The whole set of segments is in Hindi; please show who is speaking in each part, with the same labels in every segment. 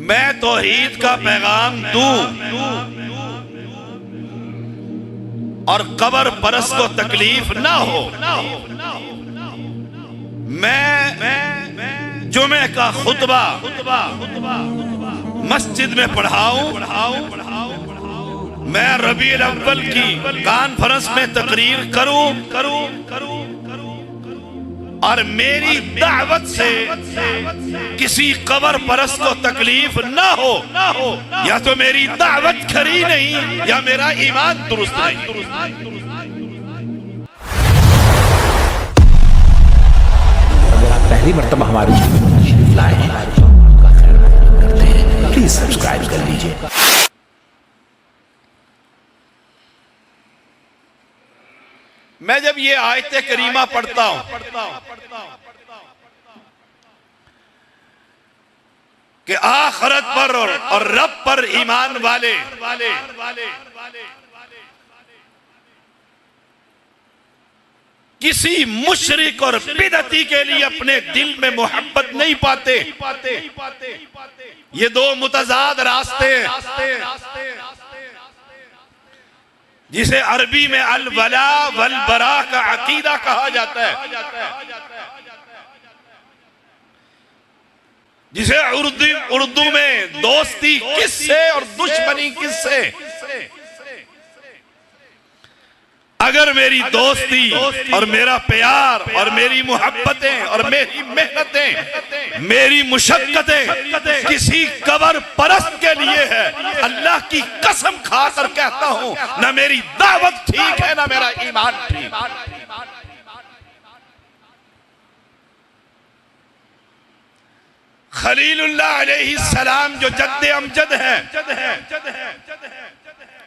Speaker 1: मैं तौहीद का पैगाम दूं और कब्र परस्त को तकलीफ ना हो। मैं जुमे का खुतबा मस्जिद में पढ़ाऊं, मैं रबीउल अव्वल की कॉन्फ्रेंस में तकरीर करूं और मेरी दावत से किसी कब्र परस्त को तकलीफ ना हो। या तो मेरी दावत खरी नहीं या मेरा ईमान दुरुस्त नहीं।
Speaker 2: अगर आप पहली मर्तबा हमारे चैनल पर तशरीफ लाए हैं, आपका खैर मकदम करते हैं। प्लीज सब्सक्राइब कर लीजिए।
Speaker 1: मैं जब ये आयते करीमा पढ़ता हूं कि आखिरत पर और रब पर ईमान वाले किसी मुशरिक और बिदअती के लिए अपने दिल में मोहब्बत नहीं पाते। ये दो मुतजाद रास्ते जिसे अरबी में अल वला वल बरा का अकीदा कहा जाता है, जिसे उर्दू में दोस्ती किससे और दुश्मनी किससे। अगर मेरी दोस्ती और मेरा प्यार और मेरी मोहब्बतें और मेरी मेहनतें, मेरी मुशक्कतें किसी कब्र परस्त के लिए है, अल्लाह की कसम खाकर कहता हूं, ना मेरी दावत ठीक है ना मेरा ईमान ठीक। खलीलुल्लाह अलैहिस्सलाम जो जद्दे अमजद है,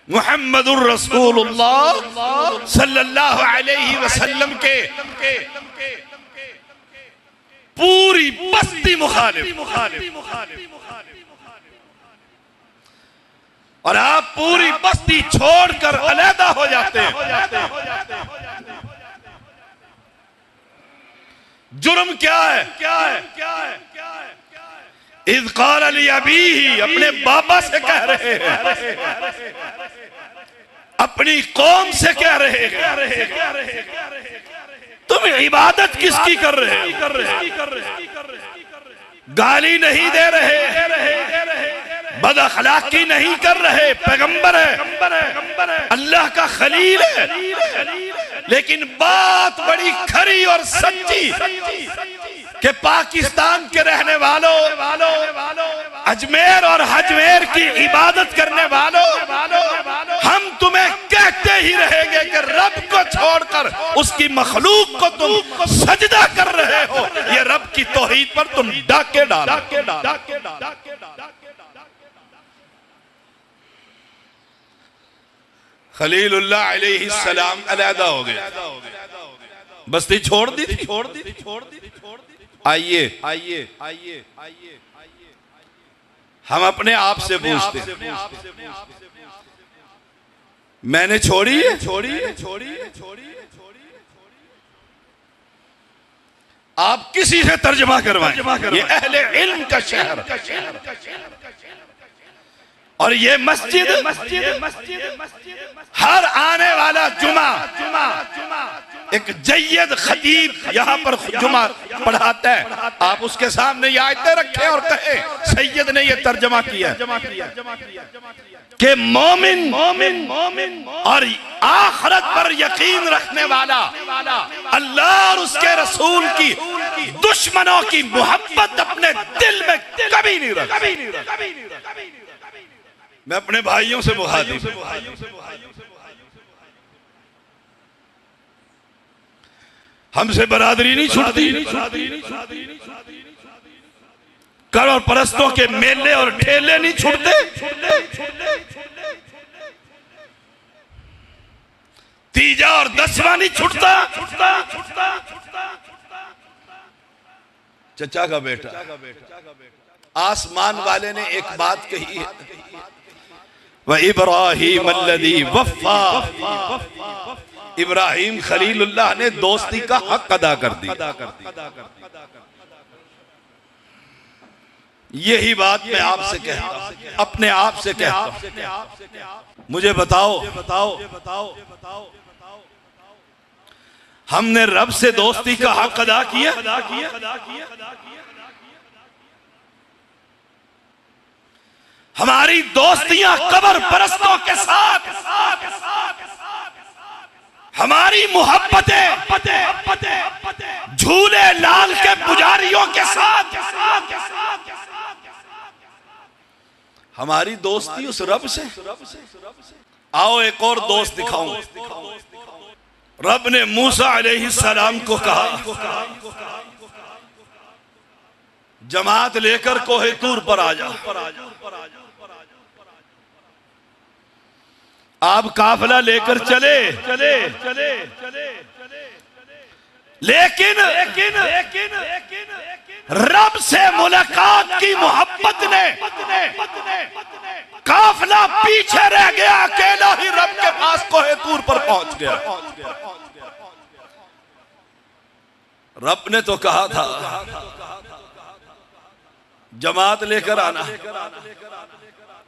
Speaker 1: मुहम्मदुर रसूलुल्लाह सल्लल्लाहु अलैहि वसल्लम के पूरी बस्ती मुखालिफ और आप पूरी बस्ती छोड़कर अलहदा हो जाते हैं। जुर्म क्या है? इज़ क़ाल ली अबीही, अपने बाबा से कह रहे हैं, अपनी कौम से कह रहे हैं, तुम इबादत किसकी कर रहे हो? गाली नहीं दे रहे, बद अखलाकी नहीं कर रहे, पैगंबर है, अल्लाह का खलील है, लेकिन बात बड़ी खरी और सच्ची कि पाकिस्तान के रहने वालों, अजमेर और हजमेर की इबादत करने वालों, हम तुम्हें कहते ही रहेंगे कि रब को छोड़कर उसकी मखलूक को तुम सजदा कर रहे हो। ये रब की तौहीद पर तुम डाके डालो। खलीलुल्लाह अलैहिस्सलाम अलहदा हो गए, बस्ती छोड़ दी। आइए हम अपने आप से पूछते हैं, मैंने छोड़ी है? आप किसी से तर्जमा करवाएं। ये अहले इल्म का शहर और ये मस्जिद हर आने वाला जुमा एक जय्यद खतीब यहाँ पर जुमा पढ़ाता है, आप उसके सामने ये आयतें रखें और कहें सैयद ने ये तर्जमा किया कि मोमिन और आखिरत पर यकीन रखने वाला अल्लाह और उसके रसूल की दुश्मनों की मोहब्बत अपने दिल में कभी नहीं रखता। मैं अपने भाइयों से मुखातिब, हमसे बरादरी नहीं छूटती, करोड़ परस्तों के मेले और ठेले नहीं छूटते, तीजा और दसवां नहीं छूटता। चचा का बेटा आसमान वाले ने एक बात कही है, व इब्राहीम अल्लज़ी वफ़ा, इब्राहिम खलीलुल्लाह ने दोस्ती का हक अदा कर दिया। यही बात मैं आपसे कहता हूं, अपने आप से कहता हूं। मुझे बताओ हमने रब से दोस्ती का हक अदा किया? हमारी दोस्तियां कब्र परस्तों के साथ, हमारी मोहब्बतें झूले लाल के पुजारियों के साथ, हमारी दोस्ती उस रब से। आओ एक और दोस्त दिखाऊं। रब ने मूसा अलैहिस्सलाम को कहा, जमात लेकर कोहे तूर पर आ जाओ। आप काफिला लेकर चले, लेकिन रब से मुलाकात की मोहब्बत ने काफिला पीछे रह गया, अकेला ही रब के पास कोहे तूर पर पहुंच गया। रब ने तो कहा था जमात लेकर आना।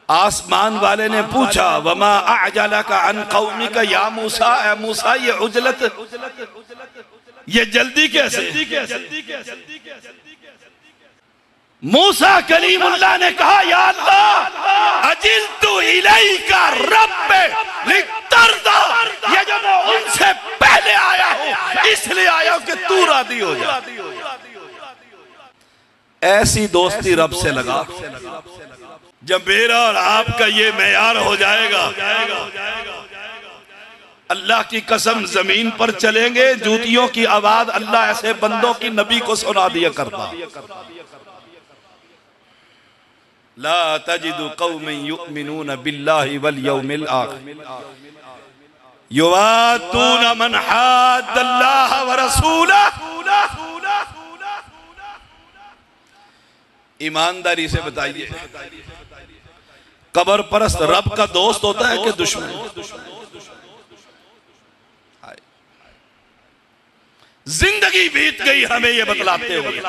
Speaker 1: आसमान वाले ने पूछा, वमा अअजलका अन कौमिका या मूसा, ए मूसा ये उजलत, ये जल्दी कैसे? मूसा कलीमुल्लाह ने कहा, या अल्लाह अजिल्तु इलैका रब्बे लितर्दा, ये जो मैं उनसे पहले आया हूं इसलिए आया हूं कि तू राजी हो जा। ऐसी दोस्ती रब से लगा। जब मेरा और आपका ये मेयार हो जाएगा, अल्लाह की कसम जमीन पर चलेंगे, जूतियों की आवाज अल्लाह ऐसे बंदों की नबी को सुना दिया करता। ला तजिदु कौमन युमिनून बिल्लाहि वल यौमिल आखिर युवातून मन हाद्दल्लाह व रसूलह। ईमानदारी से बताइए, कब्र परस्त रब का दोस्त होता है कि दुश्मन? जिंदगी बीत गई हमें ये बतलाते हुए,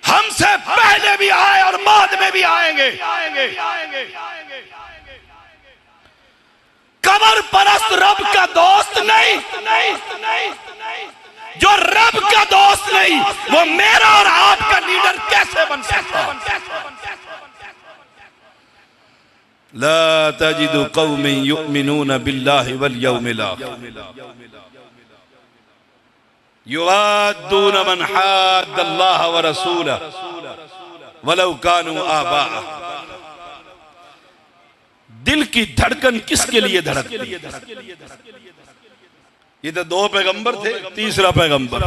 Speaker 1: हमसे पहले भी आए और बाद में भी आएंगे। कब्र परस्त रब का दोस्त नहीं, जो रब का दोस्त नहीं वो मेरा और आपका लीडर कैसे बन सकता? ला तजिदु कौमन युमिनून बिल्लाहि वल यौमिल आखिर युवाद्दून मन हाद्दल्लाह व रसूलह वलौ कानू आबाअ। दिल की धड़कन किसके लिए धड़कती है? ये तो दो पैगंबर थे, तीसरा पैगंबर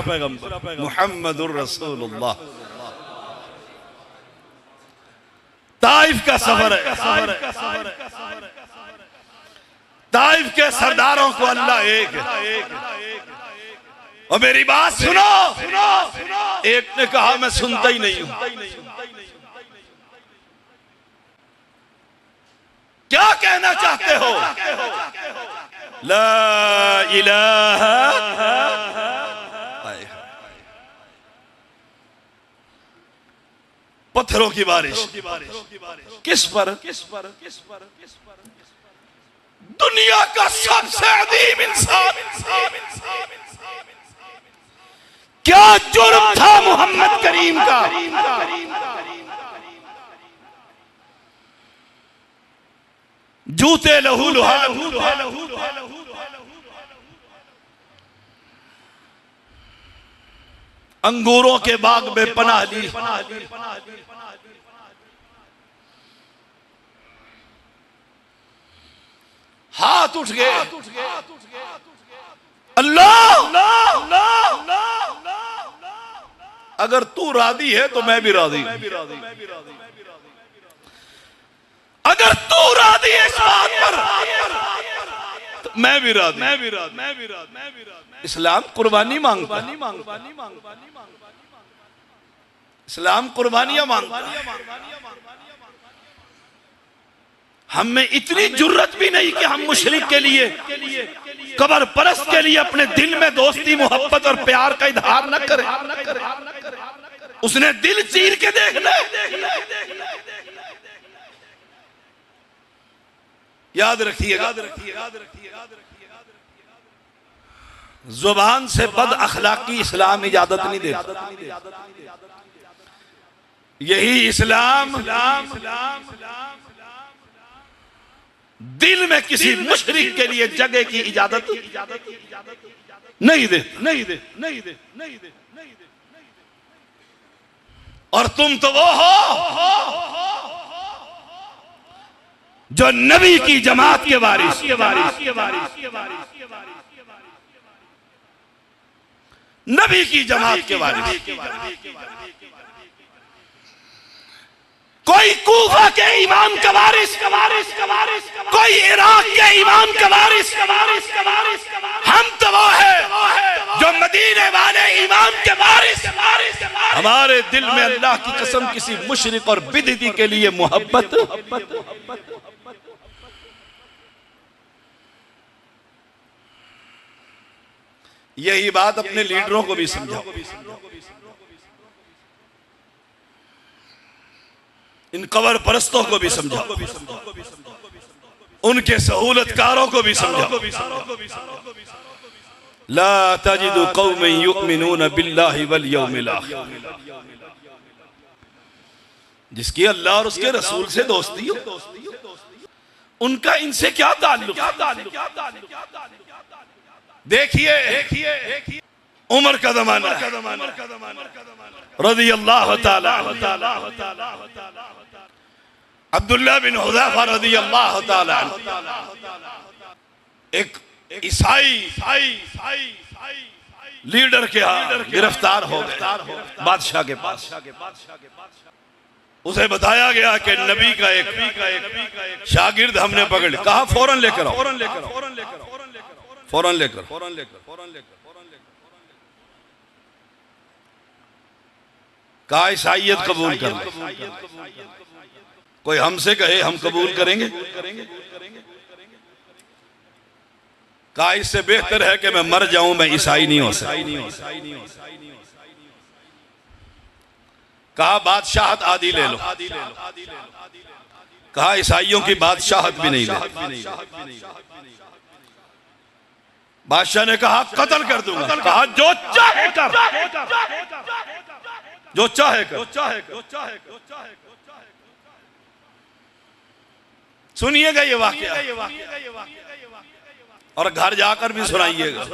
Speaker 1: मुहम्मदुर रसूलुल्लाह। ताइफ का सफर है, ताइफ के सरदारों को अल्लाह एक है। और मेरी बात सुनो, एक ने कहा मैं सुनता ही नहीं हूं। क्या कहना चाहते हो? ला इलाहा, पत्थरों की बारिश किस पर? दुनिया का सबसे अजीम इंसान। क्या जुर्म था मोहम्मद करीम का? जूते लहू लुहान, अंगूरों के बाग में पनाह ली, हाथ उठ गए, अल्लाह अगर तू राजी है तो मैं भी राजी, अगर तू राजी है इस बात पर तो मैं भी राजी। इस्लाम कुर्बानी मांगता, इस्लाम कुर्बानियां मांगता। हम में इतनी जुर्रत भी नहीं कि हम मुशरिक के लिए, कब्र परस्त के लिए अपने दिल में दोस्ती मोहब्बत और प्यार का इजहार न करें। उसने दिल चीर के देख ले। याद रखिएगा, जुबान से बद अखलाकी इस्लाम इजाजत नहीं देता। यही इस्लाम दिल में किसी मुशरिक के लिए जगह की इजाजत नहीं दे। और तुम तो वो हो जो नबी की जमात के वारिस, नबी की जमात के वारिस। कोई कूफा के इमाम का वारिस, कोई इराक के इमाम का वारिस। हम तो वो है जो मदीने वाले इमाम के वारिस। हमारे दिल में अल्लाह की कसम किसी मुशरिक और बिदअती के लिए मोहब्बत यही बात अपने लीडरों को भी समझाओ, इन कबर परस्तों को भी समझाओ, उनके सहूलतकारों को भी समझाओ। ला तजिदु कौमन युमिनून बिल्लाहि वल यौमिल आखिर, जिसकी अल्लाह और उसके रसूल से दोस्ती हो, उनका इनसे क्या ताल्लुक? देखिए उमर का जमाना, रज़ी अल्लाह ताला, अब्दुल्लाह बिन हुज़ैफा रज़ी अल्लाह ताला, एक ईसाई लीडर के यहाँ गिरफ्तार हो गए बादशाह के पास। उसे बताया गया कि नबी का एक शागिर्द हमने पकड़, कहा फौरन लेकर आओ, फौरन लेकर। कहा ईसाईयत कबूल कर ले। कोई हमसे कहे हम कबूल करेंगे? कहा इससे बेहतर है कि मैं मर जाऊं, मैं ईसाई नहीं हो सकता। कहा बादशाहत आदि ले लो। कहा ईसाइयों की बादशाहत भी नहीं ले। बादशाह ने कहा कत्ल कर दूंगा। कहा जो चाहे कर, जो चाहे कर। सुनिएगा ये वाकया और घर जाकर भी सुनाइएगा।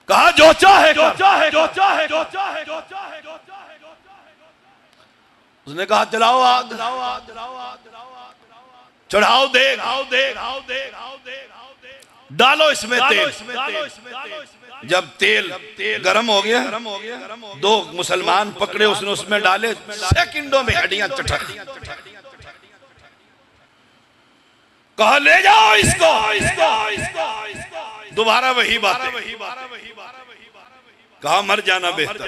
Speaker 1: कहा जो चाहे कर। उसने कहा जलाओ आग, चढ़ाओ देख, डालो इसमें तेल। जब तेल गर्म हो गया, दो मुसलमान पकड़े, उसने उसमें डाले, सेकंडों में हड्डियां चटक। कहा ले जाओ इसको। दोबारा वही बात। कहा मर जाना बेहतर,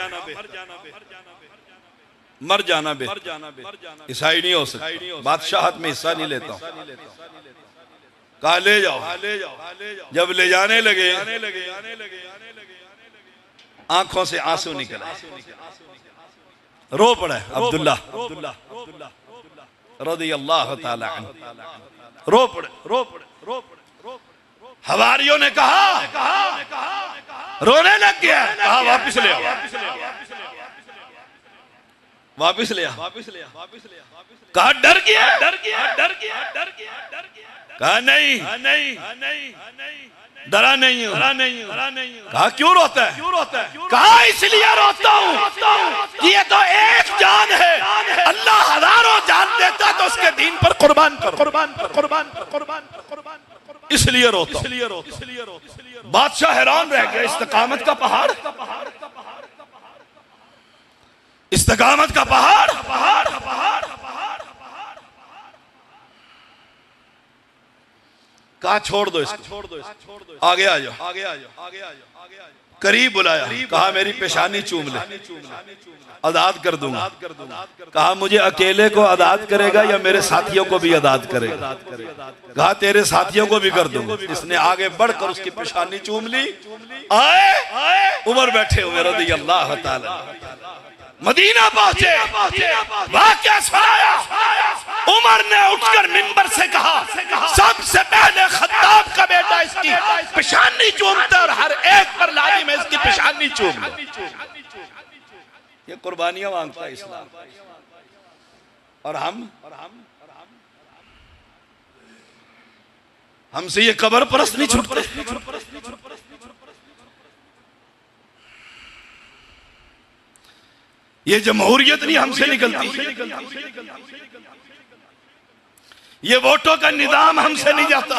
Speaker 1: मर जाना बेहतर। ईसाई नहीं हो सकता, बादशाहत में हिस्सा नहीं लेता हूं। कहा ले जाओ। जब ले जाने लगे, आंखों से आंसू निकले, रो पड़ा अब्दुल्ला रज़ी अल्लाह ताला अन्हु, रो पड़े। हवारियों ने कहा रोने लग गया। कहा वापिस ले आओ, वापिस ले आओ। कहा डर गया। कहा नहीं, डरा नहीं हूं। कहा क्यों रोता है? कहा इसलिए रोता हूं कि ये तो एक जान है, अल्लाह हजारों जान देता तो उसके दीन पर कुर्बान कर, इसलिए रोता। बादशाह हैरान रह गया। इस्तिकामत का पहाड़, इस्तिकामत का पहाड़। कहा छोड़ दो इसको, आगे आ जाओ। करीब बुलाया, कहा मेरी पेशानी चूम ले, आजाद कर दूंगा। कहा मुझे अकेले को आजाद करेगा या मेरे साथियों को भी आजाद करेगा? कहा तेरे साथियों को भी कर दूंगा। इसने आगे बढ़कर उसकी पेशानी चूम ली। आए उमर बैठे हुए रज़ी अल्लाह ताला, मदीना पहुंचे, वाक़या सुनाया। उमर ने उठकर मिंबर से कहा सबसे पहले खत्ताब का बेटा इसकी पेशानी चूमता और हर एक पर लाजिम है इसकी पेशानी चूम लो। ये कुर्बानियां मांगता है इस्लाम। और हमसे ये कब्र परस्त नहीं छूटते। ये जमहूरियत नहीं हमसे निकलती, ये वोटों का निजाम हमसे नहीं जाता।